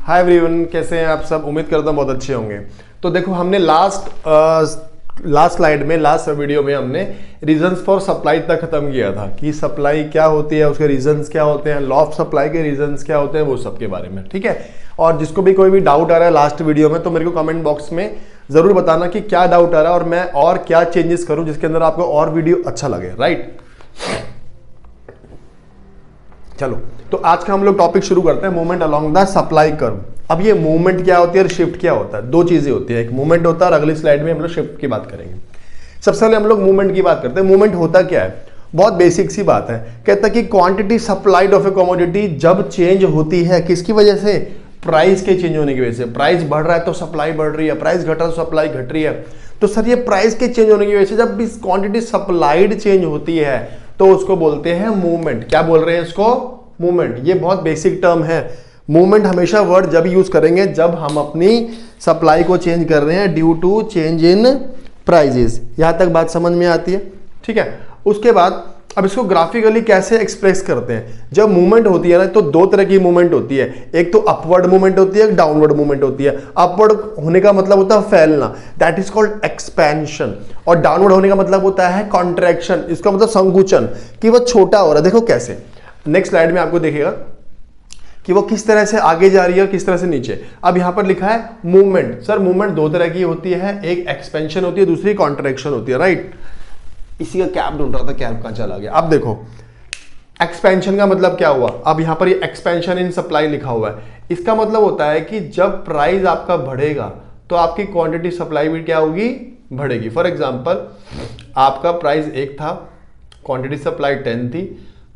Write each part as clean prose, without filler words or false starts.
Hi everyone, कैसे हैं आप सब। उम्मीद करता हूँ बहुत अच्छे होंगे। तो देखो, हमने लास्ट स्लाइड में, लास्ट वीडियो में हमने रीजंस फॉर सप्लाई तक खत्म किया था कि सप्लाई क्या होती है, उसके रीजंस क्या होते हैं, लॉ ऑफ सप्लाई के रीजंस क्या होते हैं, वो सब के बारे में। ठीक है। और जिसको भी कोई भी डाउट आ रहा है लास्ट वीडियो में, तो मेरे को कमेंट बॉक्स में जरूर बताना कि क्या डाउट आ रहा है और मैं और क्या चेंजेस करूं जिसके अंदर आपको और वीडियो अच्छा लगे। राइट, चलो तो आज का हम लोग टॉपिक शुरू करते हैं, movement along the supply curve. अब ये मूवमेंट क्या होती है और शिफ्ट क्या होता है, दो चीजें होती है, एक मूवमेंट होता है और अगली स्लाइड में हम लोग शिफ्ट की बात करेंगे। सबसे पहले हम लोग मूवमेंट की बात करते हैं। मूवमेंट होता क्या है, बहुत बेसिक सी बात है। कहता है कि quantity supplied of A commodity जब चेंज होती है, किसकी वजह से, प्राइस के चेंज होने की वजह से। प्राइस बढ़ रहा है तो सप्लाई बढ़ रही है, प्राइस घट रहा है तो सप्लाई घट रही है। तो सर ये प्राइस के चेंज होने की वजह से जब इस क्वांटिटी सप्लाइड चेंज होती है तो उसको बोलते हैं मूवमेंट। क्या बोल रहे हैं इसको, मूवमेंट। ये बहुत बेसिक टर्म है। मूवमेंट हमेशा वर्ड जब यूज करेंगे जब हम अपनी सप्लाई को चेंज कर रहे हैं due to change in prices. यहां तक बात समझ में आती है। ठीक है। उसके बाद अब इसको ग्राफिकली कैसे एक्सप्रेस करते हैं। जब मूवमेंट होती है ना, तो दो तरह की मूवमेंट होती है, एक तो अपवर्ड मूवमेंट होती है, एक डाउनवर्ड मूवमेंट होती है। अपवर्ड होने का मतलब होता है फैलना, दैट इज कॉल्ड एक्सपेंशन। और डाउनवर्ड होने का मतलब होता है कॉन्ट्रैक्शन, इसका मतलब संकुचन, कि वह छोटा हो रहा है। देखो कैसे, नेक्स्ट स्लाइड में आपको दिखेगा कि वो किस तरह से आगे जा रही है और किस तरह से नीचे। अब यहां पर लिखा है मूवमेंट। सर मूवमेंट दो तरह की होती है, एक एक्सपेंशन होती है, दूसरी कॉन्ट्रैक्शन होती है। राइट, इसी का कैप ढूंढ रहा था, कैप कहां चला गया। अब देखो एक्सपेंशन का मतलब क्या हुआ। अब यहां पर ये एक्सपेंशन इन सप्लाई लिखा हुआ है, इसका मतलब होता है कि जब प्राइस आपका बढ़ेगा तो आपकी क्वांटिटी सप्लाई भी क्या होगी, बढ़ेगी। फॉर एग्जाम्पल आपका प्राइस 1 था, क्वांटिटी सप्लाई 10 थी,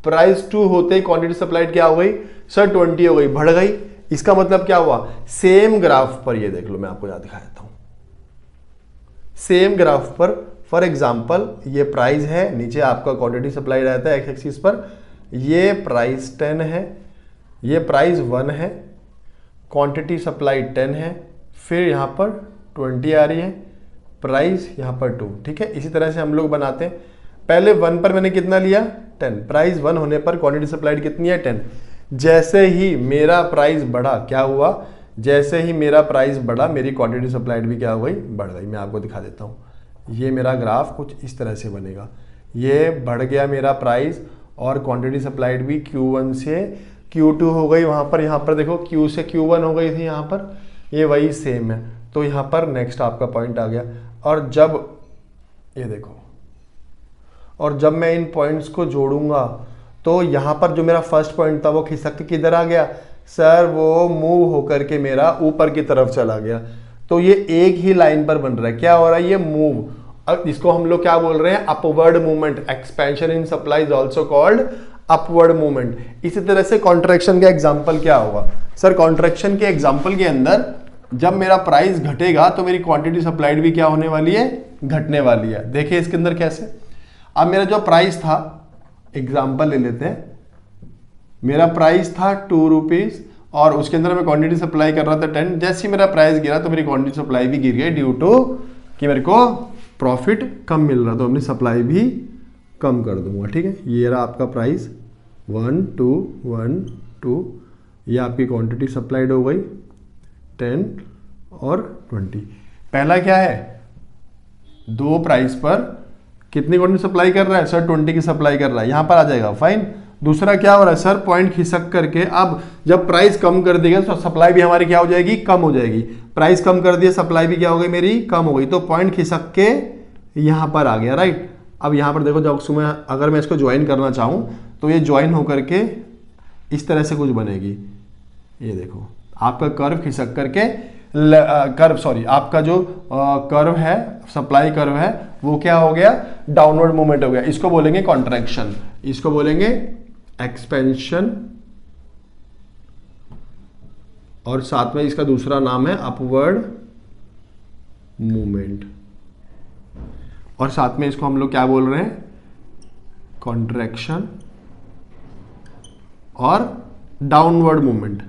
प्राइस 2 होते ही क्वांटिटी सप्लाइड क्या हो गई सर 20 हो गई, बढ़ गई। इसका मतलब क्या हुआ, सेम ग्राफ पर, ये देख लो मैं आपको यहां दिखा देता हूं। सेम ग्राफ पर फॉर एग्जांपल ये प्राइस है, नीचे आपका क्वांटिटी सप्लाई रहता है एक्स एक्सिस पर, ये प्राइस 10 है, ये प्राइस 1 है, क्वांटिटी सप्लाई 10 है, फिर यहां पर 20 आ रही है, प्राइस यहां पर 2। ठीक है। इसी तरह से हम लोग बनाते हैं। पहले 1 पर मैंने कितना लिया, 10, प्राइस 1 होने पर क्वांटिटी सप्लाइड कितनी है, 10। जैसे ही मेरा प्राइस बढ़ा, क्या हुआ, जैसे ही मेरा प्राइस बढ़ा मेरी क्वांटिटी सप्लाइड भी क्या हो गई, बढ़ गई। मैं आपको दिखा देता हूँ। ये मेरा ग्राफ कुछ इस तरह से बनेगा, ये बढ़ गया मेरा प्राइस और क्वांटिटी सप्लाइड भी Q1 से Q2 हो गई। वहाँ पर, यहाँ पर देखो Q से Q1 हो गई थी, यहाँ पर ये वही सेम है। तो यहाँ पर नेक्स्ट आपका पॉइंट आ गया। और जब ये देखो, और जब मैं इन पॉइंट्स को जोड़ूंगा तो यहां पर जो मेरा फर्स्ट पॉइंट था वो खिसक के किधर आ गया सर, वो मूव होकर के मेरा ऊपर की तरफ चला गया। तो ये एक ही लाइन पर बन रहा है, क्या हो रहा है, ये मूव। अब इसको हम लोग क्या बोल रहे हैं, upward movement. Expansion in supply is also called upward movement. इसी तरह से कॉन्ट्रैक्शन का एग्जाम्पल क्या होगा सर, कॉन्ट्रैक्शन के एग्जाम्पल के अंदर जब मेरा प्राइस घटेगा तो मेरी क्वांटिटी सप्लाइड भी क्या होने वाली है, घटने वाली है। देखिए इसके अंदर कैसे, अब मेरा जो प्राइस था, एग्जाम्पल ले लेते हैं, मेरा प्राइस था 2 रुपीज और उसके अंदर मैं क्वांटिटी सप्लाई कर रहा था 10। जैसे ही मेरा प्राइस गिरा तो मेरी क्वांटिटी सप्लाई भी गिर गई ड्यू टू कि मेरे को प्रॉफिट कम मिल रहा, तो अपनी सप्लाई भी कम कर दूंगा। ठीक है। ये रहा आपका प्राइस 1 2 1 2, ये आपकी क्वांटिटी सप्लाइड हो गई 10 और 20। पहला क्या है, दो प्राइस पर कितनी क्वांटिटी सप्लाई कर रहा है सर, 20 की सप्लाई कर रहा है, यहां पर आ जाएगा, फाइन। दूसरा क्या हो रहा है सर, पॉइंट खिसक करके अब जब प्राइस कम कर देगा तो सप्लाई भी हमारी क्या हो जाएगी, कम हो जाएगी। प्राइस कम कर दिया, सप्लाई भी क्या हो गई मेरी, कम हो गई। तो पॉइंट खिसक के यहां पर आ गया। राइट, अब यहां पर देखो, जब सुबह अगर मैं इसको ज्वाइन करना चाहूं तो ये ज्वाइन होकर के इस तरह से कुछ बनेगी। ये देखो आपका कर्व खिसक करके आपका जो कर्व है, सप्लाई कर्व है, वो क्या हो गया, डाउनवर्ड मूवमेंट हो गया। इसको बोलेंगे कॉन्ट्रैक्शन, इसको बोलेंगे एक्सपेंशन, और साथ में इसका दूसरा नाम है अपवर्ड मूवमेंट। और साथ में इसको हम लोग क्या बोल रहे हैं, कॉन्ट्रैक्शन और डाउनवर्ड मूवमेंट।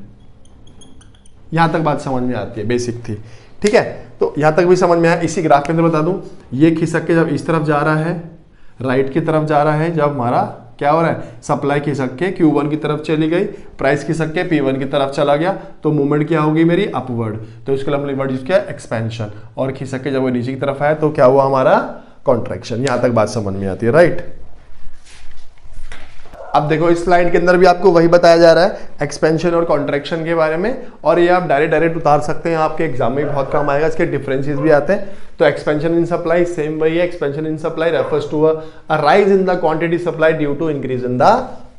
यहां तक बात समझ में आती है, बेसिक थी। ठीक है, तो यहां तक भी समझ में आया। इसी ग्राफ के अंदर बता दूं, ये खिसक के जब इस तरफ जा रहा है, राइट की तरफ जा रहा है, जब हमारा क्या हो रहा है, सप्लाई खिसक के Q1 की तरफ चली गई, प्राइस खिसक के P1 की तरफ चला गया, तो मूवमेंट क्या होगी मेरी, अपवर्ड। तो इसके लिए हमने वर्ड यूज किया एक्सपेंशन, और खिसक के जब वो नीचे की तरफ आया तो क्या हुआ हमारा, कॉन्ट्रैक्शन। यहां तक बात समझ में आती है, राइट। अब देखो इस स्लाइड के अंदर भी आपको वही बताया जा रहा है एक्सपेंशन और कॉन्ट्रैक्शन के बारे में, और ये आप डायरेक्ट उतार सकते हैं, आपके एग्जाम में बहुत काम आएगा, इसके डिफरेंसेस भी आते हैं। तो एक्सपेंशन इन सप्लाई सेम वही है, expansion in supply refers to a rise in the quantity supply due to increase in the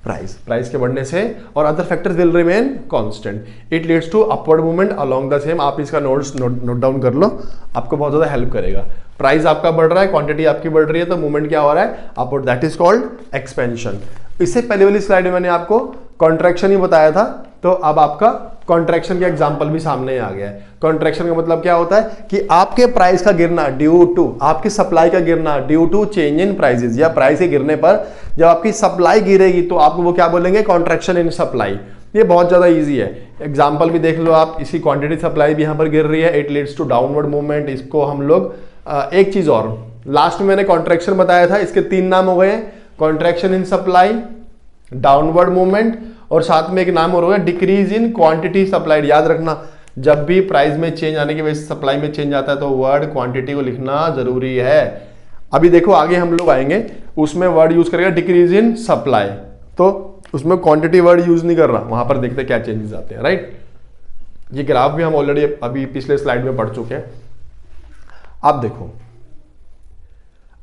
price के बढ़ने से, और other factors will remain constant. It leads to upward movement along the same. आप इसका note down कर लो, आपको बहुत ज्यादा हेल्प करेगा। प्राइस आपका बढ़ रहा है, क्वांटिटी आपकी बढ़ रही है, तो मूवमेंट क्या हो रहा है, upward, that is called expansion. इससे पहले वाली स्लाइड में मैंने आपको कॉन्ट्रैक्शन ही बताया था, तो अब आपका कॉन्ट्रैक्शन का एग्जांपल भी सामने आ गया है। कॉन्ट्रैक्शन का मतलब क्या होता है कि आपके प्राइस का गिरना ड्यू टू, आपकी सप्लाई का गिरना due to change in prices, या प्राइस के गिरने पर जब आपकी सप्लाई गिरेगी तो आपको वो क्या बोलेंगे, कॉन्ट्रैक्शन इन सप्लाई। ये बहुत ज्यादा इजी है, एग्जांपल भी देख लो आप, इसी क्वांटिटी सप्लाई भी यहां पर गिर रही है, it leads to downward movement. इसको हम लोग एक चीज और, लास्ट में मैंने कॉन्ट्रैक्शन बताया था, इसके 3 नाम हो गए, contraction in supply, downward movement, और साथ में एक नाम और होगा डिक्रीज इन क्वांटिटी सप्लाइड। याद रखना, जब भी प्राइस में चेंज आने की वजह से सप्लाई में चेंज आता है तो वर्ड क्वांटिटी को लिखना जरूरी है। अभी देखो आगे हम लोग आएंगे, उसमें वर्ड यूज करेगा डिक्रीज इन सप्लाई, तो उसमें क्वांटिटी वर्ड यूज नहीं कर रहा, वहां पर देखते क्या चेंजेस आते हैं, राइट। ये ग्राफ भी हम ऑलरेडी अभी पिछले स्लाइड में पढ़ चुके हैं। अब देखो,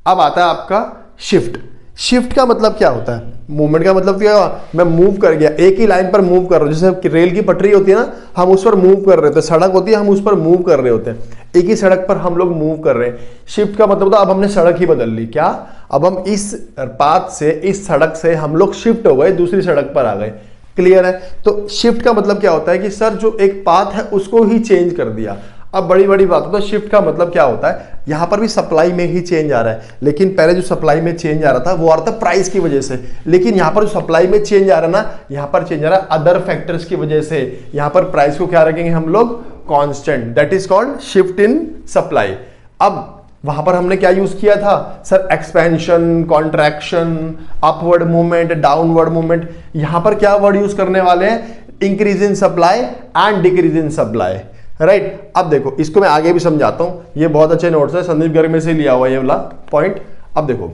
अब आता है आपका शिफ्ट। शिफ्ट का मतलब क्या होता है, मूवमेंट का मतलब क्या, मैं मूव कर गया, एक ही लाइन पर मूव कर रहा हूं, जैसे रेल की पटरी होती है ना, हम उस पर मूव कर रहे होते हैं, सड़क होती है हम उस पर मूव कर रहे होते हैं, एक ही सड़क पर हम लोग मूव कर रहे हैं। शिफ्ट का मतलब होता है अब हमने सड़क ही बदल ली, क्या, अब हम इस पाथ से, इस सड़क से हम लोग शिफ्ट हो गए, दूसरी सड़क पर आ गए। क्लियर है। तो शिफ्ट का मतलब क्या होता है कि सर जो एक पाथ है उसको ही चेंज कर दिया। अब बड़ी बड़ी बात होता है, शिफ्ट का मतलब क्या होता है, यहां पर भी सप्लाई में ही चेंज आ रहा है, लेकिन पहले जो सप्लाई में चेंज आ रहा था वो आ रहा था प्राइस की वजह से, लेकिन यहां पर जो सप्लाई में चेंज आ रहा है ना, यहां पर चेंज आ रहा है अदर फैक्टर्स की वजह से। यहां पर प्राइस को क्या रखेंगे हम लोग, constant, that is called shift in supply. अब वहां पर हमने क्या यूज किया था sir, expansion, contraction, upward movement, downward movement. यहां पर क्या वर्ड यूज करने वाले हैं, increase in supply and decrease in supply, right. अब देखो इसको मैं आगे भी समझाता हूं, ये बहुत अच्छे नोट्स है, संदीप गर्ग में से लिया हुआ ये वाला पॉइंट। अब देखो,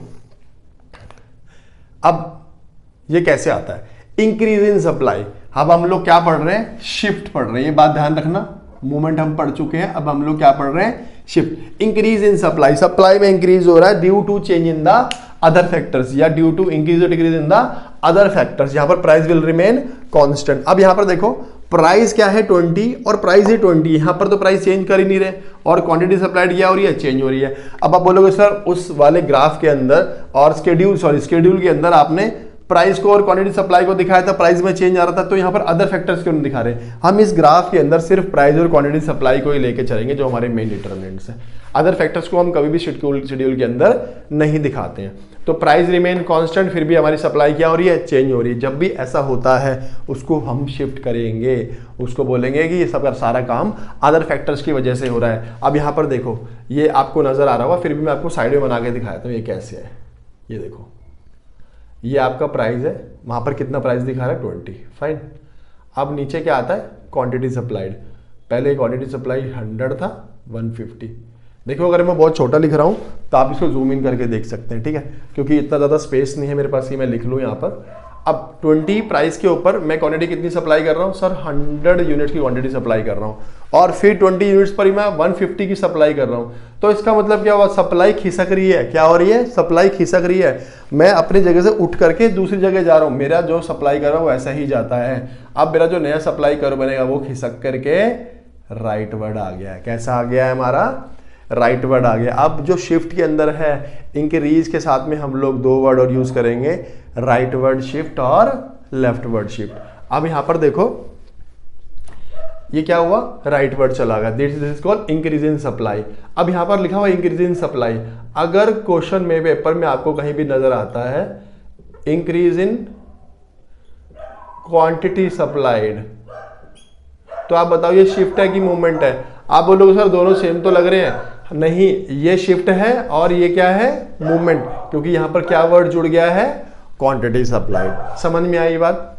अब ये कैसे आता है, इंक्रीज इन सप्लाई। अब हम लोग क्या पढ़ रहे हैं, शिफ्ट पढ़ रहे हैं, ये बात ध्यान रखना, मूवमेंट हम पढ़ चुके हैं, अब हम लोग क्या पढ़ रहे हैं, shift. Increase in supply, supply में इंक्रीज हो रहा है due to change in the other factors, या ड्यू टू इंक्रीज और decrease in the other factors. यहां पर प्राइस विल रिमेन कांस्टेंट। अब यहां पर देखो प्राइस क्या है 20 और प्राइस है 20, यहां पर तो प्राइस चेंज कर ही नहीं रहे, और क्वांटिटी सप्लाइड क्या हो रही है, चेंज हो रही है। अब आप बोलोगे सर उस वाले ग्राफ के अंदर और स्केड्यूल के अंदर आपने प्राइस को और क्वांटिटी सप्लाई को दिखाया था, प्राइस में चेंज आ रहा था, तो यहाँ पर अदर फैक्टर्स क्यों नहीं दिखा रहे। हम इस ग्राफ के अंदर सिर्फ प्राइस और क्वांटिटी सप्लाई को ही लेके चलेंगे, जो हमारे मेन डिटरमिनेंट्स हैं। अदर फैक्टर्स को हम कभी भी शेड्यूल के अंदर नहीं दिखाते हैं। तो प्राइस रिमेन कांस्टेंट, फिर भी हमारी सप्लाई क्या हो रही है, चेंज हो रही है। जब भी ऐसा होता है उसको हम शिफ्ट करेंगे, उसको बोलेंगे कि ये सब सारा काम अदर फैक्टर्स की वजह से हो रहा है। अब यहाँ पर देखो, ये आपको नजर आ रहा होगा, फिर भी मैं आपको साइड में बना के दिखाता हूँ ये कैसे है। ये देखो, ये आपका प्राइस है, वहां पर कितना प्राइस दिखा रहा है 20, फाइन। अब नीचे क्या आता है, क्वांटिटी सप्लाइड। पहले क्वांटिटी सप्लाई 100 था, 150। देखो अगर मैं बहुत छोटा लिख रहा हूं तो आप इसको जूम इन करके देख सकते हैं, ठीक है, क्योंकि इतना ज्यादा स्पेस नहीं है मेरे पास, ये मैं लिख लूं यहाँ पर। अब 20 प्राइस के ऊपर मैं क्वांटिटी कितनी सप्लाई कर रहा हूँ सर, 100 यूनिट की क्वांटिटी सप्लाई कर रहा हूँ, और फिर 20 यूनिट्स पर ही मैं 150 की सप्लाई कर रहा हूँ। तो इसका मतलब क्या हुआ, सप्लाई खिसक रही है। क्या हो रही है, सप्लाई खिसक रही है। मैं अपनी जगह से उठ करके दूसरी जगह जा रहा हूँ, मेरा जो सप्लाई कर रहा हूँ वो ऐसा ही जाता है। अब मेरा जो नया सप्लाई कर्व बनेगा वो खिसक करके राइट वर्ड आ गया है। कैसा आ गया है हमारा, राइट वर्ड आ गया। अब जो शिफ्ट के अंदर है, इंक्रीज के साथ में हम लोग 2 वर्ड और यूज करेंगे, राइट वर्ड शिफ्ट और लेफ्ट वर्ड शिफ्ट। अब यहां पर देखो ये क्या हुआ, राइट वर्ड चला गया, this is called increase in supply. अब यहां पर लिखा हुआ इंक्रीज इन सप्लाई। अगर क्वेश्चन में पेपर में आपको कहीं भी नजर आता है इंक्रीज इन क्वांटिटी सप्लाइड, तो आप बताओ ये शिफ्ट है कि मूवमेंट है। आप बोलोगे सर दोनों सेम तो लग रहे हैं, नहीं, ये शिफ्ट है और ये क्या है, मूवमेंट, क्योंकि यहां पर क्या वर्ड जुड़ गया है, क्वांटिटी सप्लाइड। समझ में आई बात?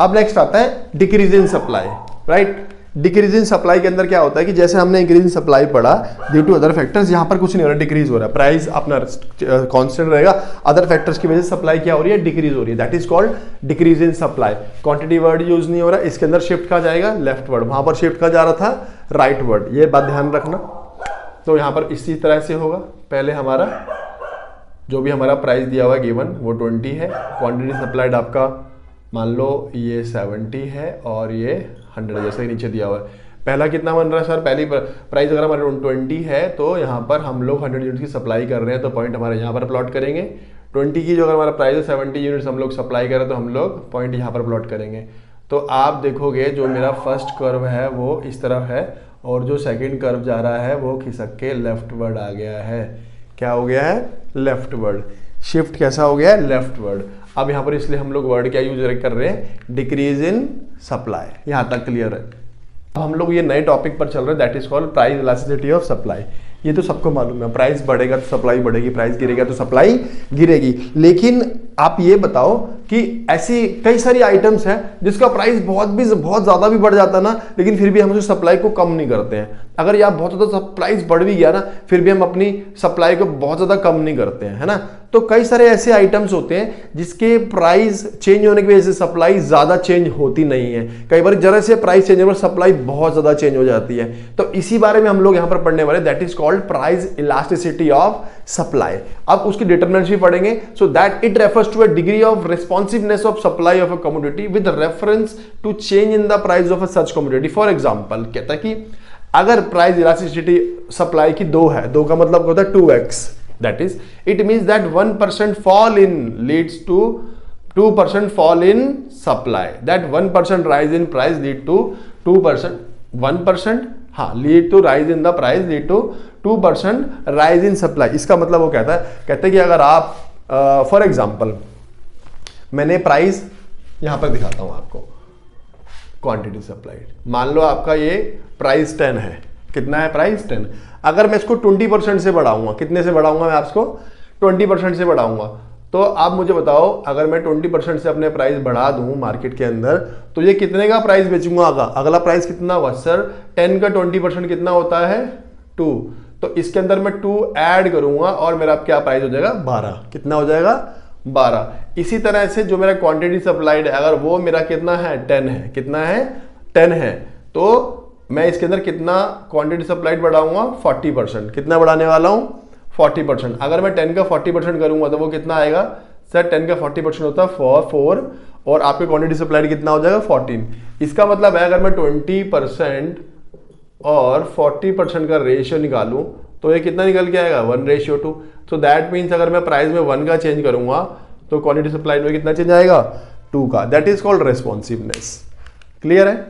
अब नेक्स्ट आता है decrease in supply, right. Decrease in supply के अंदर क्या होता है कि जैसे हमने इंक्रीज इन सप्लाई पढ़ा ड्यू टू अदर फैक्टर्स, यहां पर कुछ नहीं हो रहा, डिक्रीज हो रहा है, प्राइस अपना कांस्टेंट रहेगा, अदर फैक्टर्स की वजह से सप्लाई क्या हो रही है, डिक्रीज हो रही है, that is called decrease in supply. Quantity word use नहीं हो रहा, इसके अंदर शिफ्ट कहा जाएगा लेफ्ट वर्ड, वहां पर शिफ्ट कहा जा रहा था राइट वर्ड, ये बात ध्यान रखना। तो यहां पर इसी तरह से होगा, पहले हमारा जो भी हमारा प्राइस दिया हुआ गिवन वो 20 है, क्वांटिटी सप्लाइड आपका मान लो ये 70 है और ये 100 जैसे ही नीचे दिया हुआ है। पहला कितना बन रहा है सर, पहली प्राइस अगर हमारे 20 है तो यहाँ पर हम लोग 100 यूनिट की सप्लाई कर रहे हैं, तो पॉइंट हमारे यहाँ पर प्लॉट करेंगे। 20 की जो अगर हमारा प्राइस है 70 यूनिट्स हम लोग सप्लाई करें तो हम लोग पॉइंट यहाँ पर प्लॉट करेंगे। तो आप देखोगे जो मेरा फर्स्ट कर्व है वो इस तरफ है और जो सेकेंड कर्व जा रहा है वो खिसक के लेफ्ट वर्ड आ गया है। क्या हो गया है, लेफ्ट वर्ड। शिफ्ट कैसा हो गया है, लेफ्ट वर्ड। अब यहाँ पर इसलिए हम लोग वर्ड क्या यूज कर रहे हैं, डिक्रीज इन सप्लाई। यहाँ तक क्लियर है? अब हम लोग ये नए टॉपिक पर चल रहे हैं, that is called price elasticity of supply. ये तो सबको मालूम है, प्राइस बढ़ेगा तो सप्लाई बढ़ेगी, प्राइस गिरेगा तो सप्लाई गिरेगी। लेकिन आप ये बताओ कि ऐसी कई सारी आइटम्स हैं जिसका प्राइस बहुत ज्यादा भी बढ़ जाता ना, लेकिन फिर भी हम उस सप्लाई को कम नहीं करते हैं। अगर या बहुत ज्यादा प्राइस बढ़ भी गया ना, फिर भी हम अपनी सप्लाई को बहुत ज्यादा कम नहीं करते हैं, है ना। तो कई सारे ऐसे आइटम्स होते हैं जिसके प्राइस चेंज होने की वजह से सप्लाई ज्यादा चेंज होती नहीं है। कई बार जरा से प्राइस चेंज होने पर सप्लाई बहुत ज्यादा चेंज हो जाती है। तो इसी बारे में हम लोग यहां पर पढ़ने वाले, that is called price elasticity of supply. अब उसकी डिटरमिनेंट्स भी पढ़ेंगे, so that it refers to a degree of responsiveness of supply of a commodity with reference to change in the price of a such commodity. For example कहता है कि अगर price elasticity supply की 2 है, 2 का मतलब होता है 2x, that is it means that 1% fall in leads to 2% fall in supply, that 1% rise in price lead to 2% 1% हाँ lead to rise in the price lead to 2% rise in supply। इसका मतलब वो कहता है कि अगर आप फॉर एग्जांपल मैंने प्राइस यहां पर दिखाता हूं आपको, क्वांटिटी सप्लाइड, मान लो आपका ये प्राइस 10 है, कितना है प्राइस 10। अगर मैं इसको 20% से बढ़ाऊंगा, कितने से बढ़ाऊंगा मैं आपको 20% से बढ़ाऊंगा, तो आप मुझे बताओ अगर मैं 20% से अपने प्राइस बढ़ा दूं मार्केट के अंदर तो ये कितने का प्राइस बेचूंगा, अगला प्राइस कितना होगा सर, 10 का 20% कितना होता है 2, तो इसके अंदर मैं 2 ऐड करूंगा और मेरा क्या प्राइस हो जाएगा 12, कितना हो जाएगा 12। इसी तरह से जो मेरा क्वांटिटी सप्लाइड है अगर वो मेरा कितना है 10 है, कितना है 10 है, तो मैं इसके अंदर कितना क्वांटिटी सप्लाइड बढ़ाऊंगा 40%, कितना बढ़ाने वाला हूं 40%। अगर मैं 10 का 40% करूंगा तो वो कितना आएगा सर, 10 का 40% होता है 4 और आपके क्वांटिटी सप्लाइड कितना हो जाएगा 14। इसका मतलब है अगर मैं 20% और 40% का रेशियो निकालूं तो ये कितना निकल के आएगा 1:2। सो दैट मीन्स अगर मैं प्राइस में 1 का चेंज करूंगा तो क्वांटिटी सप्लाइड में कितना चेंज आएगा 2 का, that is called responsiveness. Clear है?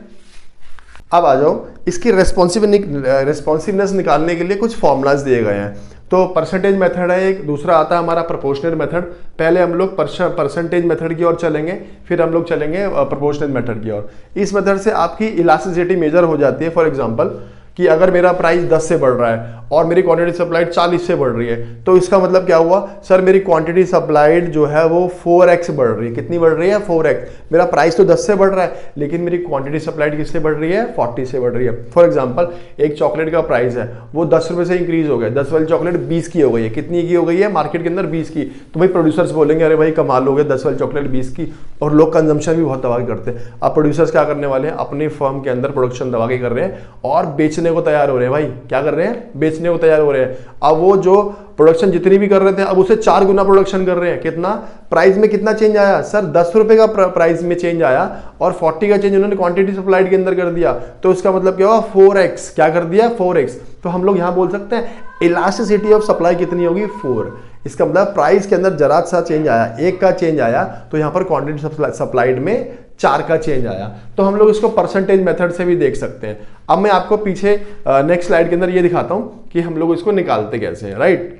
अब आ जाओ, इसकी रेस्पॉन्सिवनेस निकालने के लिए कुछ फॉर्मूलाज दिए गए हैं। तो परसेंटेज मेथड है एक, दूसरा आता है हमारा प्रोपोर्शनल मेथड। पहले हम लोग परसेंटेज मेथड की ओर चलेंगे, फिर हम लोग चलेंगे प्रोपोर्शनल मेथड की ओर। इस मेथड से आपकी इलास्टिसिटी मेजर हो जाती है। फॉर एग्जांपल कि अगर मेरा प्राइस 10 से बढ़ रहा है और मेरी क्वांटिटी सप्लाइड 40 से बढ़ रही है, तो इसका मतलब क्या हुआ सर, मेरी क्वांटिटी सप्लाइड जो है वो 4x बढ़ रही है। कितनी बढ़ रही है 4x। मेरा प्राइस तो 10 से बढ़ रहा है लेकिन मेरी क्वांटिटी सप्लाइड किससे बढ़ रही है 40 से बढ़ रही है। फॉर एग्जांपल एक चॉकलेट का प्राइस है वो 10 रुपए से इंक्रीज हो गया, 10 वाली चॉकलेट 20 की हो गई है। कितनी की हो गई है मार्केट के अंदर 20 की। तो भाई प्रोड्यूसर्स बोलेंगे अरे भाई कमाल हो गया, 10 वाली चॉकलेट 20 की, और लोग कंजम्पशन भी बहुत दबा के करते हैं। अब प्रोड्यूसर्स क्या करने वाले हैं, अपनी फर्म के अंदर प्रोडक्शन दबा के कर रहे हैं और बेचने को तैयार हो रहे हैं। भाई क्या कर रहे हैं, बेचने को तैयार हो रहे हैं। अब वो जो प्रोडक्शन जितनी भी कर रहे थे अब उसे 4 गुना प्रोडक्शन कर रहे हैं। कितना प्राइस में कितना चेंज आया सर, 10 रुपए का प्राइस में चेंज आया और 40 का चेंज उन्होंने क्वांटिटी सप्लाइड के अंदर कर दिया। तो इसका मतलब क्या हुआ 4x। क्या कर दिया 4x। तो हम लोग यहां बोल सकते हैं इलास्टिसिटी ऑफ सप्लाई कितनी होगी 4। इसका मतलब प्राइस के अंदर जरा सा चेंज आया, 1 का चेंज आया, तो यहां पर क्वांटिटी सप्लाइड में 4 का चेंज आया। तो हम लोग इसको परसेंटेज मेथड से भी देख सकते हैं। अब मैं आपको पीछे नेक्स्ट स्लाइड के अंदर ये दिखाता हूं कि हम लोग इसको निकालते कैसे हैं, राइट।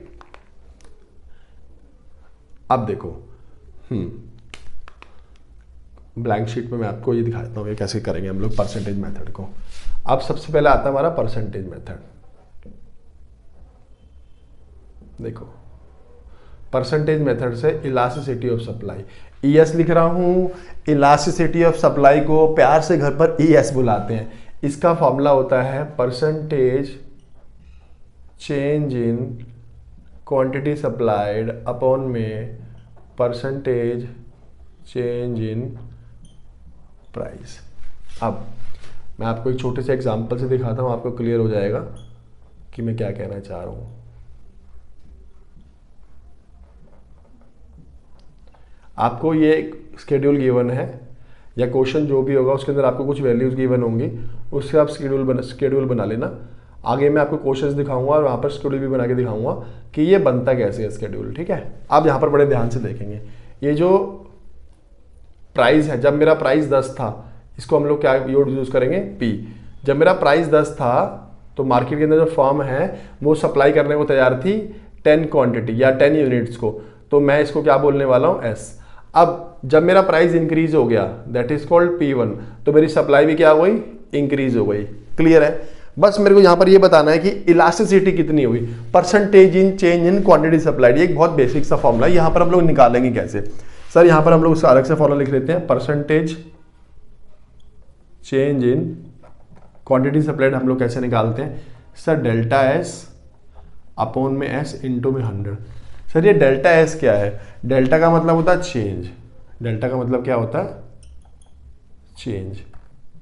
अब देखो ब्लैंक शीट में मैं आपको ये दिखाता हूं ये कैसे करेंगे हम लोग परसेंटेज मेथड को। अब सबसे पहले आता है हमारा परसेंटेज मेथड। देखो परसेंटेज मेथड से इलास्टिसिटी ऑफ सप्लाई। ES लिख रहा हूँ, इलास्टिसिटी ऑफ सप्लाई को प्यार से घर पर ES बुलाते हैं। इसका फॉर्मूला होता है percentage change in quantity supplied upon में परसेंटेज चेंज इन प्राइस। अब मैं आपको एक छोटे से एग्जांपल से दिखाता हूँ, आपको क्लियर हो जाएगा कि मैं क्या कहना चाह रहा हूँ। आपको ये एक स्केड्यूल गिवन है या क्वेश्चन जो भी होगा उसके अंदर आपको कुछ वैल्यूज गिवन होंगी, उससे आप स्केड्यूल बना लेना। आगे मैं आपको क्वेश्चंस दिखाऊंगा और वहाँ पर शेड्यूल भी बना के दिखाऊंगा कि ये बनता कैसे है शेड्यूल, ठीक है। आप यहाँ पर बड़े ध्यान से देखेंगे, ये जो प्राइस है, जब मेरा प्राइस 10 था, इसको हम लोग क्या यूज करेंगे, P। जब मेरा प्राइस 10 था तो मार्केट के अंदर जो फर्म है वो सप्लाई करने को तैयार थी 10 क्वांटिटी या 10 यूनिट्स को, तो मैं इसको क्या बोलने वाला हूँ, S। अब जब मेरा प्राइस इंक्रीज हो गया, दैट इज कॉल्ड P1, तो मेरी सप्लाई भी क्या हो गई, इंक्रीज हो गई। क्लियर है। बस मेरे को यहाँ पर ये बताना है कि इलास्टिसिटी कितनी हुई, percentage in change in quantity supplied. ये एक बहुत बेसिक सा फॉर्मूला है, यहाँ पर हम लोग निकालेंगे कैसे। सर यहाँ पर हम लोग उसका अलग से फॉर्मूला लिख लेते हैं, percentage change in quantity supplied हम लोग कैसे निकालते हैं। सर डेल्टा S अपॉन में S इंटू में 100। सर ये डेल्टा S क्या है, डेल्टा का मतलब होता है चेंज, डेल्टा का मतलब क्या होता है,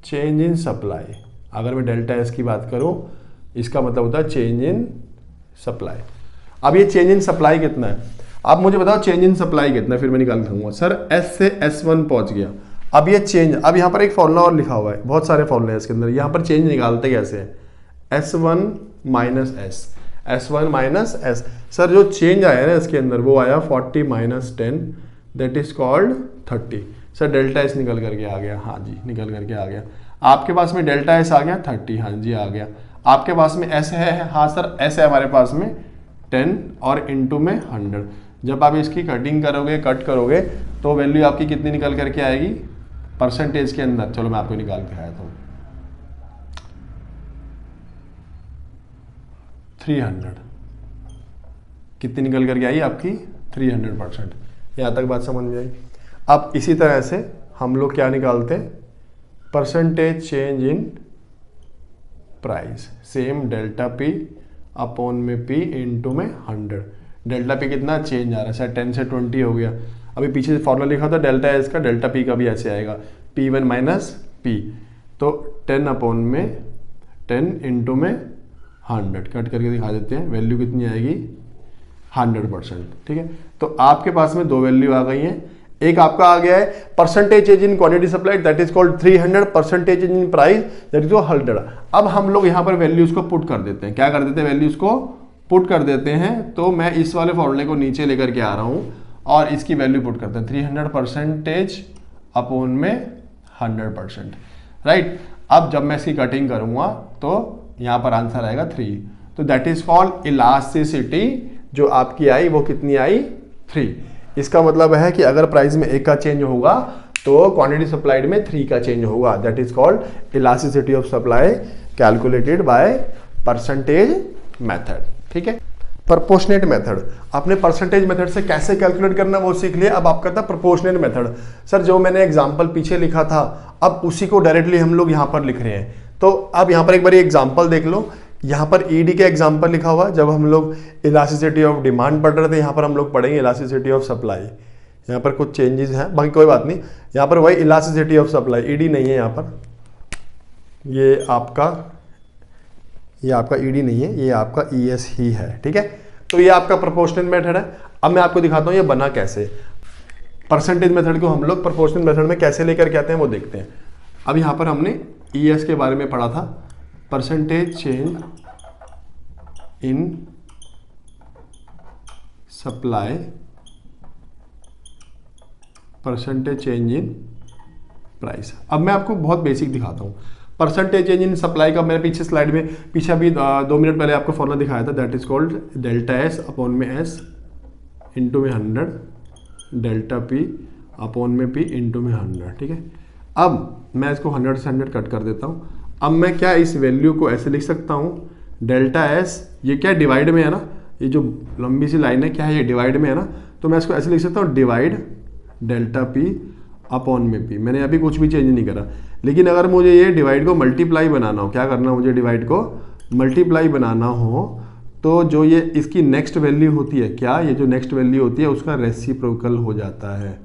चेंज इन सप्लाई। अगर मैं डेल्टा S की बात करूं, इसका मतलब होता है चेंज इन सप्लाई। अब ये चेंज इन सप्लाई कितना है, आप मुझे बताओ चेंज इन सप्लाई कितना है, फिर मैं निकाल दूंगा। सर S से S1 पहुंच गया, अब ये चेंज, अब यहाँ पर एक फॉर्मूला और लिखा हुआ है, बहुत सारे फॉर्मूले हैं इसके अंदर। यहाँ पर चेंज निकालते कैसे हैं, S1 minus S, S1 minus S। Sir जो चेंज आया है ना इसके अंदर वो आया 40 minus 10, that is called 30। Sir delta S निकल करके आ गया, हाँ जी निकल करके आ गया। आपके पास में डेल्टा S आ गया 30, हाँ जी आ गया। आपके पास में S है, हाँ सर S है हमारे पास में 10 और इंटू में 100। जब आप इसकी कटिंग करोगे, कट करोगे, तो वैल्यू आपकी कितनी निकल करके आएगी परसेंटेज के अंदर। चलो मैं आपको निकाल के आया था, 300 कितनी निकल करके आई आपकी 300%। यहाँ तक बात समझ में आई। अब इसी तरह से हम लोग क्या निकालते हैं, percentage change in price, same delta P upon में P इंटू में 100। डेल्टा P कितना चेंज आ रहा है, सर 10 से 20 हो गया। अभी पीछे से फॉर्मूला लिखा था डेल्टा S का, डेल्टा P का भी ऐसे आएगा, P1 माइनस P, तो 10 अपॉन में 10 इंटू में 100। कट करके दिखा देते हैं, वैल्यू कितनी आएगी 100%, ठीक है। तो आपके पास में दो वैल्यू आ गई हैं, एक आपका आ गया है percentage change in quantity supplied, that is called 300, percentage change in price that is 100। अब हम लोग यहाँ पर वैल्यूज को पुट कर देते हैं, क्या कर देते हैं, वैल्यूज को पुट कर देते हैं। तो मैं इस वाले फॉर्मूले को नीचे लेकर के आ रहा हूँ और इसकी वैल्यू पुट करते हैं, 300 परसेंटेज अपॉन में 100%, राइट। अब जब मैं इसकी कटिंग करूंगा तो यहाँ पर आंसर आएगा 3, तो दैट इज कॉल्ड इलास्टिसिटी। जो आपकी आई वो कितनी आई 3। इसका मतलब है कि अगर प्राइस में 1 का चेंज होगा तो क्वांटिटी सप्लाइड में 3 का चेंज होगा, that is called elasticity of supply calculated by percentage method, ठीक है। प्रोपोर्शनेट मेथड, आपने परसेंटेज मेथड से कैसे कैलकुलेट करना वो सीख लिया। अब आपका था प्रोपोर्शनेट मेथड। सर जो मैंने एग्जांपल पीछे लिखा था अब उसी को डायरेक्टली हम लोग यहाँ पर लिख रहे हैं। तो अब यहाँ पर एक बार एग्जांपल देख लो, यहाँ पर ईडी का एग्जांपल लिखा हुआ। जब हम लोग इलास्टिसिटी ऑफ डिमांड पढ़ रहे थे, यहाँ पर हम लोग पढ़ेंगे इलास्टिसिटी ऑफ सप्लाई। यहाँ पर कुछ चेंजेस हैं, बाकी कोई बात नहीं। यहाँ पर वही इलास्टिसिटी ऑफ सप्लाई, ईडी नहीं है यहाँ पर, ये आपका ईडी नहीं है, ये आपका ईएस ही है, ठीक है। तो ये आपका प्रोपोर्शनल मेथड है। अब मैं आपको दिखाता हूँ ये बना कैसे। परसेंटेज मेथड को हम लोग प्रोपोर्शनल मेथड में कैसे लेकर के आते हैं वो देखते हैं। अब यहाँ पर हमने ईएस के बारे में पढ़ा था, percentage change in supply, percentage change in price. अब मैं आपको बहुत बेसिक दिखाता हूँ। परसेंटेज चेंज इन सप्लाई का मैंने पीछे स्लाइड में, पीछे अभी 2 मिनट पहले आपको फॉर्मूला दिखाया था, that is called delta S upon में S इंटू में 100, डेल्टा P अपॉन में P इंटू में 100, ठीक है। अब मैं इसको 100 से 100 कट कर देता हूँ। अब मैं क्या इस वैल्यू को ऐसे लिख सकता हूँ, डेल्टा S, ये क्या डिवाइड में है ना, ये जो लंबी सी लाइन है क्या है, ये डिवाइड में है ना, तो मैं इसको ऐसे लिख सकता हूँ, डिवाइड डेल्टा पी अपॉन में पी। मैंने अभी कुछ भी चेंज नहीं करा। लेकिन अगर मुझे ये डिवाइड को मल्टीप्लाई बनाना हो, क्या करना हो मुझे, डिवाइड को मल्टीप्लाई बनाना हो, तो जो ये इसकी नेक्स्ट वैल्यू होती है, क्या ये जो नेक्स्ट वैल्यू होती है उसका रेसिप्रोकल हो जाता है,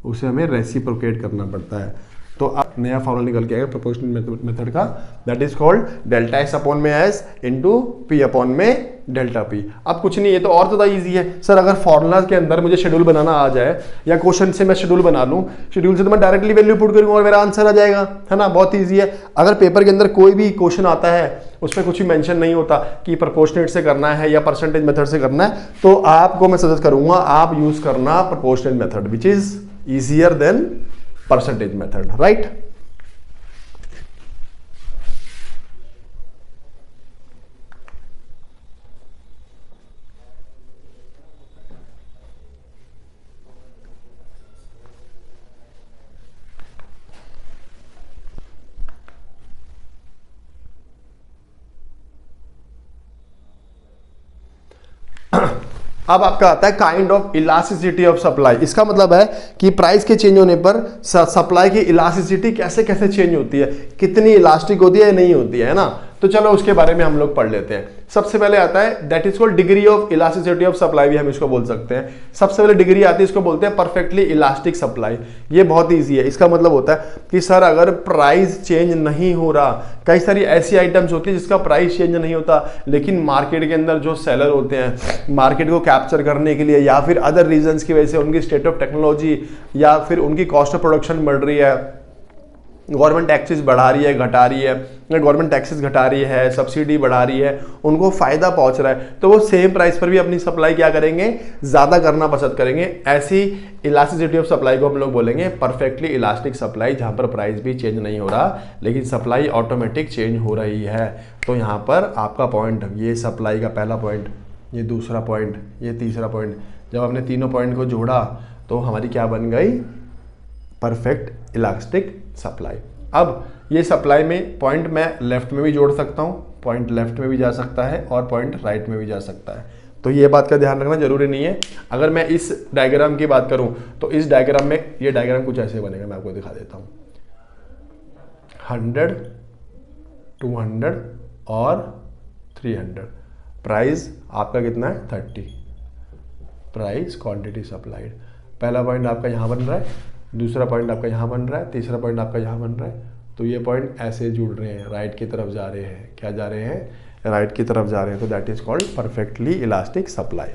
उसे हमें रेसिप्रोकेट करना पड़ता है। तो अब नया फॉर्मूला निकल के आएगा प्रोपोर्शनल मेथड का, that is called delta S upon में एस इंटू पी अपॉन में डेल्टा पी। अब कुछ नहीं, ये तो और ज़्यादा इजी है सर। अगर फॉर्मूला के अंदर मुझे शेड्यूल बनाना आ जाए या क्वेश्चन से मैं शेड्यूल बना लूँ, शेड्यूल से तो मैं डायरेक्टली वैल्यू पुट करूँगा और मेरा आंसर आ जाएगा, है ना, बहुत ईजी है। अगर पेपर के अंदर कोई भी क्वेश्चन आता है उसमें कुछ भी मेंशन नहीं होता कि प्रोपोर्शनेट से करना है या परसेंटेज मेथड से करना है, तो आपको मैं सजेस्ट करूंगा आप यूज करना proportionate method, which is easier than percentage method, right. अब आपका आता है kind of elasticity of supply. इसका मतलब है कि प्राइस के चेंज होने पर सप्लाई की इलास्टिसिटी कैसे कैसे चेंज होती है, कितनी इलास्टिक होती है नहीं होती है ना। तो चलो उसके बारे में हम लोग पढ़ लेते हैं। सबसे पहले आता है that is called degree of elasticity of supply, भी हम इसको बोल सकते हैं। सबसे पहले डिग्री आती है, इसको बोलते हैं परफेक्टली इलास्टिक सप्लाई। ये बहुत ईजी है। इसका मतलब होता है कि सर अगर प्राइस चेंज नहीं हो रहा, कई सारी ऐसी आइटम्स होती है जिसका प्राइस चेंज नहीं होता, लेकिन मार्केट के अंदर जो सेलर होते हैं मार्केट को कैप्चर करने के लिए या फिर अदर रीजंस की वजह से उनकी स्टेट ऑफ टेक्नोलॉजी या फिर उनकी कॉस्ट ऑफ प्रोडक्शन बढ़ रही है, गवर्नमेंट टैक्सेस बढ़ा रही है घटा रही है, गवर्नमेंट टैक्सेस घटा रही है, सब्सिडी बढ़ा रही है, उनको फायदा पहुंच रहा है, तो वो सेम प्राइस पर भी अपनी सप्लाई क्या करेंगे, ज़्यादा करना पसंद करेंगे। ऐसी इलास्टिसिटी ऑफ सप्लाई को हम लोग बोलेंगे परफेक्टली इलास्टिक सप्लाई, जहां पर प्राइस भी चेंज नहीं हो रहा लेकिन सप्लाई ऑटोमेटिक चेंज हो रही है। तो यहाँ पर आपका पॉइंट, ये सप्लाई का पहला पॉइंट, ये दूसरा पॉइंट, ये तीसरा पॉइंट, जब हमने तीनों पॉइंट को जोड़ा तो हमारी क्या बन गई, परफेक्ट इलास्टिक सप्लाई। अब ये सप्लाई में पॉइंट मैं लेफ्ट में भी जोड़ सकता हूँ, पॉइंट लेफ्ट में भी जा सकता है और पॉइंट राइट में भी जा सकता है। तो ये बात का ध्यान रखना जरूरी नहीं है। अगर मैं इस डायग्राम की बात करूं तो इस डायग्राम में ये डायग्राम कुछ ऐसे बनेगा, मैं आपको दिखा देता हूँ। 100, 200 और 300, प्राइस आपका कितना है 30, प्राइस क्वांटिटी सप्लाइड। पहला पॉइंट आपका यहाँ बन रहा है, दूसरा पॉइंट आपका यहाँ बन रहा है, तीसरा पॉइंट आपका यहाँ बन रहा है। तो ये पॉइंट ऐसे जुड़ रहे हैं, राइट की तरफ जा रहे हैं, क्या जा रहे हैं, राइट की तरफ जा रहे हैं। तो that is called perfectly elastic supply.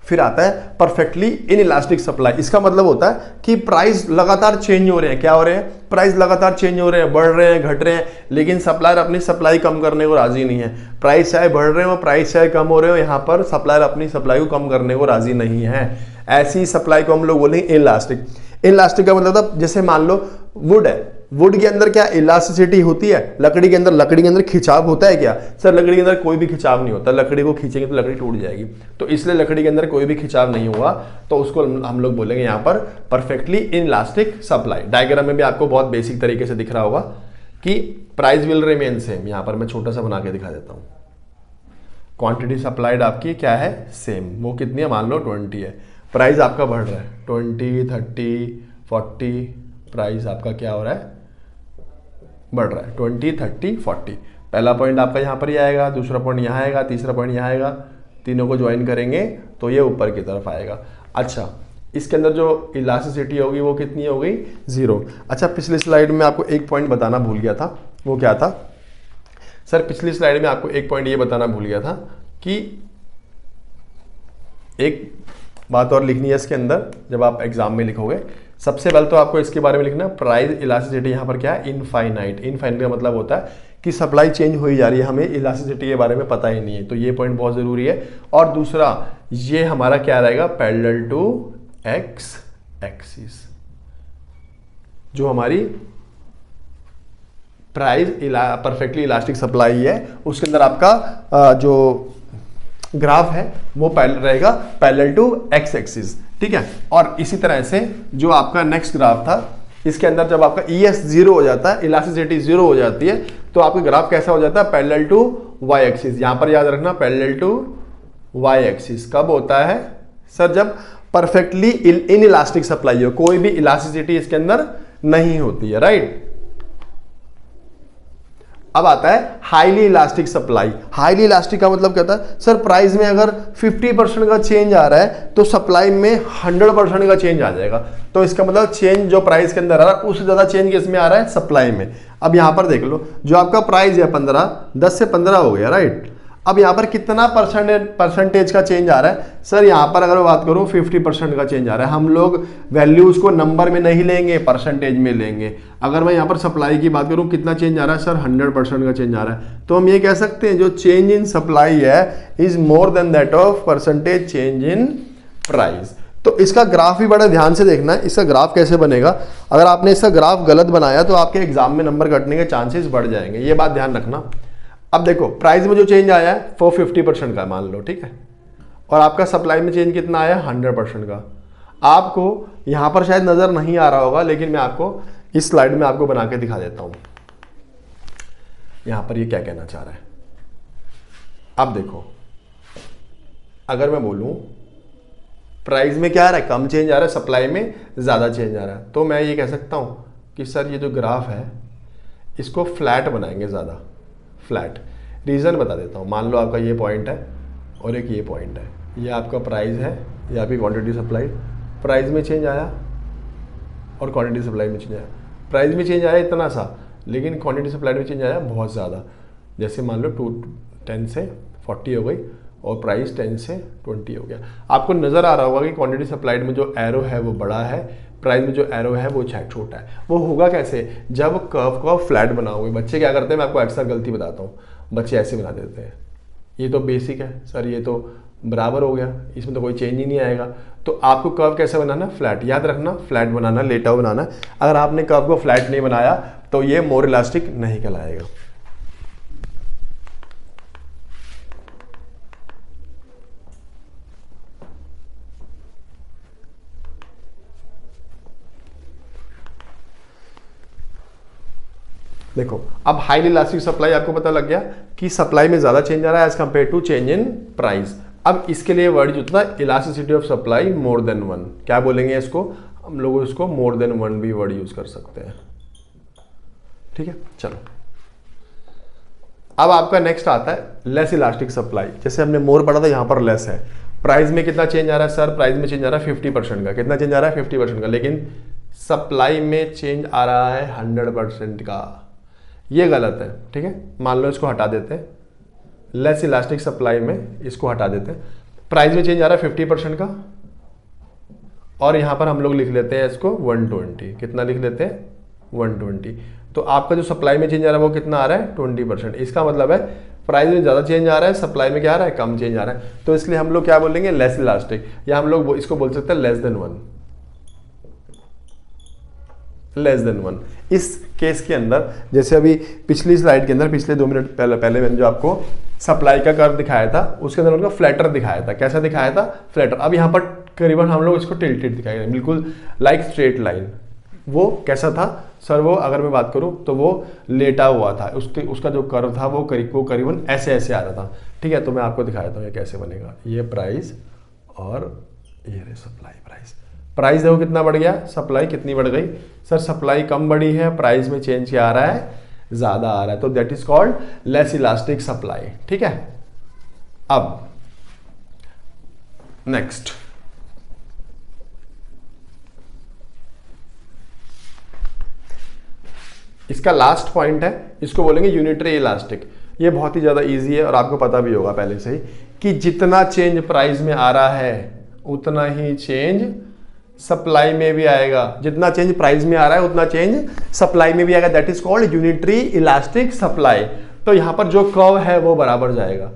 फिर आता है परफेक्टली इन इलास्टिक सप्लाई। इसका मतलब होता है कि प्राइस लगातार चेंज हो रहे हैं। क्या हो रहे हैं, प्राइस लगातार चेंज हो रहे हैं, बढ़ रहे हैं, घट रहे हैं, लेकिन सप्लायर अपनी सप्लाई कम करने को राजी नहीं है। प्राइस चाहे बढ़ रहे हो, प्राइस चाहे कम हो रहे हो, यहाँ पर सप्लायर अपनी सप्लाई को कम करने को राजी नहीं है। ऐसी सप्लाई को हम लोग बोलेंगे इलास्टिक। इलास्टिक का मतलब था, जैसे मान लो वुड है, वुड के अंदर क्या इलास्टिसिटी होती है, लकड़ी के अंदर खिंचाव होता है क्या, सर लकड़ी के अंदर कोई भी खिंचाव नहीं होता, लकड़ी को खींचेंगे तो लकड़ी टूट जाएगी, तो इसलिए लकड़ी के अंदर कोई भी खिंचाव नहीं हुआ, तो उसको हम लोग बोलेंगे यहाँ पर परफेक्टली इनइलास्टिक सप्लाई। डायग्राम में भी आपको बहुत बेसिक तरीके से दिख रहा होगा कि प्राइस विल रिमेन सेम। यहाँ पर मैं छोटा सा बना के दिखा देता हूँ। क्वांटिटी सप्लाइड आपकी क्या है, सेम, वो कितनी है, मान लो 20 है, प्राइस आपका बढ़ रहा है 20, 30, 40, प्राइस आपका क्या हो रहा है, बढ़ रहा है 20, 30, 40। पहला पॉइंट आपका यहाँ पर ही आएगा, दूसरा पॉइंट यहाँ आएगा, तीसरा पॉइंट यहाँ आएगा, तीनों को ज्वाइन करेंगे तो ये ऊपर की तरफ आएगा। अच्छा, इसके अंदर जो इलास्टिसिटी होगी वो कितनी हो गई, 0। अच्छा, पिछली स्लाइड में आपको एक पॉइंट बताना भूल गया था, वो क्या था सर, पिछली स्लाइड में आपको एक पॉइंट ये बताना भूल गया था कि एक बात और लिखनी है इसके अंदर, जब आप एग्जाम में लिखोगे सबसे पहले तो आपको इसके बारे में लिखना, प्राइस इलास्टिसिटी यहाँ पर क्या है, इनफाइनाइट। इनफाइनाइट का मतलब होता है कि सप्लाई चेंज हो ही जा रही है, हमें इलास्टिसिटी के बारे में पता ही नहीं है, तो ये पॉइंट बहुत जरूरी है। और दूसरा ये हमारा क्या रहेगा, पैरेलल टू एक्स एक्सिस, जो हमारी प्राइस परफेक्टली इलास्टिक सप्लाई है उसके अंदर आपका जो ग्राफ है वो रहेगा पैरेलल टू एक्स एक्सिस, ठीक है। और इसी तरह से जो आपका नेक्स्ट ग्राफ था, इसके अंदर जब आपका ES 0 हो जाता है, इलास्टिसिटी 0 हो जाती है, तो आपका ग्राफ कैसा हो जाता है, पैरेलल टू वाई एक्सिस। यहां पर याद रखना पैरेलल टू वाई एक्सिस कब होता है सर, जब परफेक्टली इन इलास्टिक सप्लाई हो, कोई भी इलास्टिसिटी इसके अंदर नहीं होती है, राइट। अब आता है highly elastic supply. Highly elastic का मतलब कहता है सर प्राइस में अगर 50% का चेंज आ रहा है तो सप्लाई में 100% का चेंज आ जाएगा। तो इसका मतलब चेंज जो प्राइस के अंदर आ रहा है उससे ज्यादा चेंज किसमें आ रहा है, सप्लाई में। अब यहां पर देख लो, जो आपका प्राइस है 15, 10 से 15 हो गया, राइट। अब यहाँ पर कितना परसेंटेज का चेंज आ रहा है, सर यहाँ पर अगर मैं बात करूँ 50% का चेंज आ रहा है। हम लोग वैल्यूज को नंबर में नहीं लेंगे, परसेंटेज में लेंगे। अगर मैं यहाँ पर सप्लाई की बात करूँ कितना चेंज आ रहा है, सर 100% का चेंज आ रहा है। तो हम ये कह सकते हैं जो चेंज इन सप्लाई है is more than that of percentage change in price. तो इसका ग्राफ भी बड़ा ध्यान से देखना है, इसका ग्राफ कैसे बनेगा। अगर आपने इसका ग्राफ गलत बनाया तो आपके एग्जाम में नंबर कटने के चांसेस बढ़ जाएंगे, ये बात ध्यान रखना। अब देखो प्राइस में जो चेंज आया है वो 50% का मान लो, ठीक है, और आपका सप्लाई में चेंज कितना आया, 100% का। आपको यहां पर शायद नजर नहीं आ रहा होगा, लेकिन मैं आपको इस स्लाइड में आपको बना के दिखा देता हूं यहां पर ये क्या कहना चाह रहा है। अब देखो, अगर मैं बोलूं प्राइस में क्या आ रहा है, कम चेंज आ रहा है, सप्लाई में ज्यादा चेंज आ रहा है, तो मैं ये कह सकता हूं कि सर ये जो ग्राफ है इसको फ्लैट बनाएंगे, ज्यादा फ्लैट। रीजन बता देता हूँ। मान लो आपका ये पॉइंट है और एक ये पॉइंट है, ये आपका प्राइस है, ये आपकी क्वांटिटी सप्लाई। प्राइस में चेंज आया और क्वांटिटी सप्लाई में चेंज आया। प्राइस में चेंज आया इतना सा, लेकिन क्वांटिटी सप्लाई में चेंज आया बहुत ज़्यादा। जैसे मान लो 10 से 40 हो गई और प्राइस 10 से 20 हो गया। आपको नज़र आ रहा होगा कि क्वांटिटी सप्लाइड में जो एरो है वो बड़ा है, प्राइस में जो एरो है वो छोटा है। वो होगा कैसे, जब कर्व को फ्लैट बनाओगे। बच्चे क्या करते हैं, मैं आपको अक्सर गलती बताता हूँ, बच्चे ऐसे बना देते हैं, ये तो बेसिक है सर, ये तो बराबर हो गया, इसमें तो कोई चेंज ही नहीं आएगा। तो आपको कर्व कैसे बनाना, फ्लैट। याद रखना, फ्लैट बनाना, लेटा हुआ बनाना। अगर आपने कर्व को फ्लैट नहीं बनाया तो ये मोर इलास्टिक नहीं कहलाएगा। देखो, अब हाईली इलास्टिक सप्लाई आपको पता लग गया कि सप्लाई में ज्यादा चेंज आ रहा है as compare to change in price. अब इसके लिए वर्ड होता है elasticity of supply more than one. क्या बोलेंगे इसको, हम लोग इसको मोर देन वन भी वर्ड यूज कर सकते हैं, ठीक है। चलो, अब आपका नेक्स्ट आता है लेस इलास्टिक सप्लाई। जैसे हमने मोर पढ़ा था, यहां पर लेस है। प्राइस में कितना चेंज आ रहा है, सर प्राइस में चेंज आ रहा है 50% का। कितना चेंज आ रहा है, 50% का, लेकिन सप्लाई में चेंज आ रहा है 100% का। ये गलत है, ठीक है। मान लो इसको हटा देते हैं, लेस इलास्टिक सप्लाई में इसको हटा देते हैं। प्राइस में चेंज आ रहा है 50% का, और यहां पर हम लोग लिख लेते हैं इसको 120। कितना लिख लेते हैं, 120। तो आपका जो सप्लाई में चेंज आ रहा है वो कितना आ रहा है, 20%। इसका मतलब है प्राइस में ज्यादा चेंज आ रहा है, सप्लाई में क्या आ रहा है, कम चेंज आ रहा है। तो इसलिए हम लोग क्या बोलेंगे, लेस इलास्टिक, या हम लोग इसको बोल सकते हैं less than one. Less than one. इस केस के अंदर, जैसे अभी पिछली स्लाइड के अंदर, पिछले 2 मिनट पहले मैंने जो आपको सप्लाई का कर्व दिखाया था, उसके अंदर उनका फ्लैटर दिखाया था। कैसा दिखाया था, फ्लैटर। अब यहाँ पर करीबन हम लोग इसको टिल्टेड दिखाएंगे, बिल्कुल लाइक स्ट्रेट लाइन। वो कैसा था सर, वो अगर मैं बात करूं तो वो लेटा हुआ था, उसका जो कर्व था वो करीबन ऐसे ऐसे आ रहा था, ठीक है। तो मैं आपको दिखाया था ये कैसे बनेगा। ये प्राइस और ये रहे सप्लाई प्राइस। प्राइस देखो कितना बढ़ गया, सप्लाई कितनी बढ़ गई, सर सप्लाई कम बढ़ी है, प्राइस में चेंज क्या आ रहा है, ज्यादा आ रहा है। तो that is called less elastic supply, ठीक है। अब नेक्स्ट, इसका लास्ट पॉइंट है, इसको बोलेंगे यूनिटरी इलास्टिक। ये बहुत ही ज्यादा इजी है और आपको पता भी होगा पहले से ही कि जितना चेंज प्राइस में आ रहा है उतना ही चेंज सप्लाई में भी आएगा। जितना चेंज प्राइस में आ रहा है उतना चेंज सप्लाई में भी आएगा। That is called unitary elastic supply. तो यहां पर जो कर्व है वो बराबर जाएगा।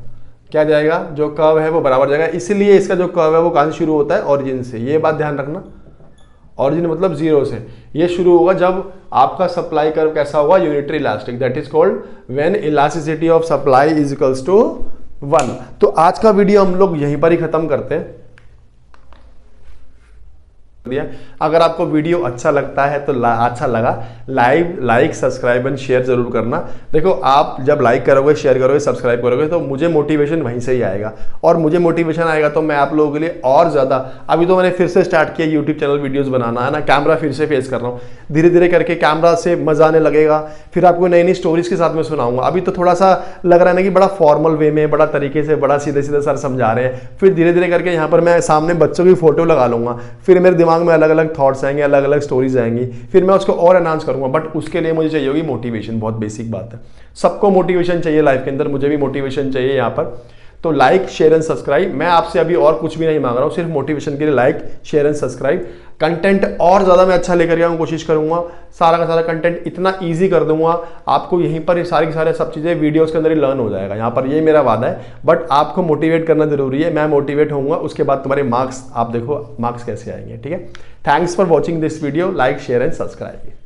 क्या जाएगा, जो कर्व है वो बराबर जाएगा। इसलिए इसका जो कर्व है वो कहां से शुरू होता है, ओरिजिन से। ये बात ध्यान रखना, ओरिजिन मतलब 0 से। ये शुरू होगा जब आपका सप्लाई कर्व कैसा होगा, unitary elastic. That is called when elasticity of supply is equals to 1। तो आज का वीडियो हम लोग यहीं पर ही खत्म करते हैं। दिया। अगर आपको वीडियो अच्छा लगता है तो अच्छा लगा लाइक सब्सक्राइब एंड शेयर जरूर करना। देखो आप जब लाइक करोगे, शेयर करोगे, सब्सक्राइब करोगे तो मुझे मोटिवेशन वहीं से ही आएगा, और मुझे मोटिवेशन आएगा तो मैं आप लोगों के लिए और ज़्यादा, अभी तो मैंने फिर से स्टार्ट किया यूट्यूब चैनल वीडियोज़ बनाना, है ना, कैमरा फिर से फेस कर रहा हूँ, धीरे धीरे करके कैमरा से मजा आने लगेगा, फिर आपको नई नई स्टोरीज के साथ में सुनाऊंगा। अभी तो थोड़ा सा लग रहा है ना कि बड़ा फॉर्मल वे में, बड़ा तरीके से, बड़ा सीधे सीधे सर समझा रहे हैं, फिर धीरे धीरे करके यहाँ पर मैं सामने बच्चों की फोटो लगा लूंगा, फिर मेरे दिमाग में अलग अलग थॉट्स आएंगे, अलग अलग स्टोरीज आएंगी, फिर मैं उसको और एनहांस करूंगा। बट उसके लिए मुझे चाहिए होगी मोटिवेशन, बहुत बेसिक बात है, सबको मोटिवेशन चाहिए लाइफ के अंदर, मुझे भी मोटिवेशन चाहिए यहाँ पर। तो लाइक शेयर एंड सब्सक्राइब, मैं आपसे अभी और कुछ भी नहीं मांग रहा हूँ, सिर्फ मोटिवेशन के लिए like share and subscribe. Content और ज़्यादा मैं अच्छा लेकर आऊँ, कोशिश करूँगा, सारा का सारा कंटेंट इतना ईजी कर दूंगा आपको, यहीं पर ये सारी की सारी सब चीज़ें वीडियोस के अंदर ही लर्न हो जाएगा, यहाँ पर ये मेरा वादा है। बट आपको मोटिवेट करना जरूरी है, मैं मोटिवेट होऊंगा, उसके बाद तुम्हारे मार्क्स आप देखो मार्क्स कैसे आएंगे, ठीक है। Thanks for watching this video, like share and subscribe.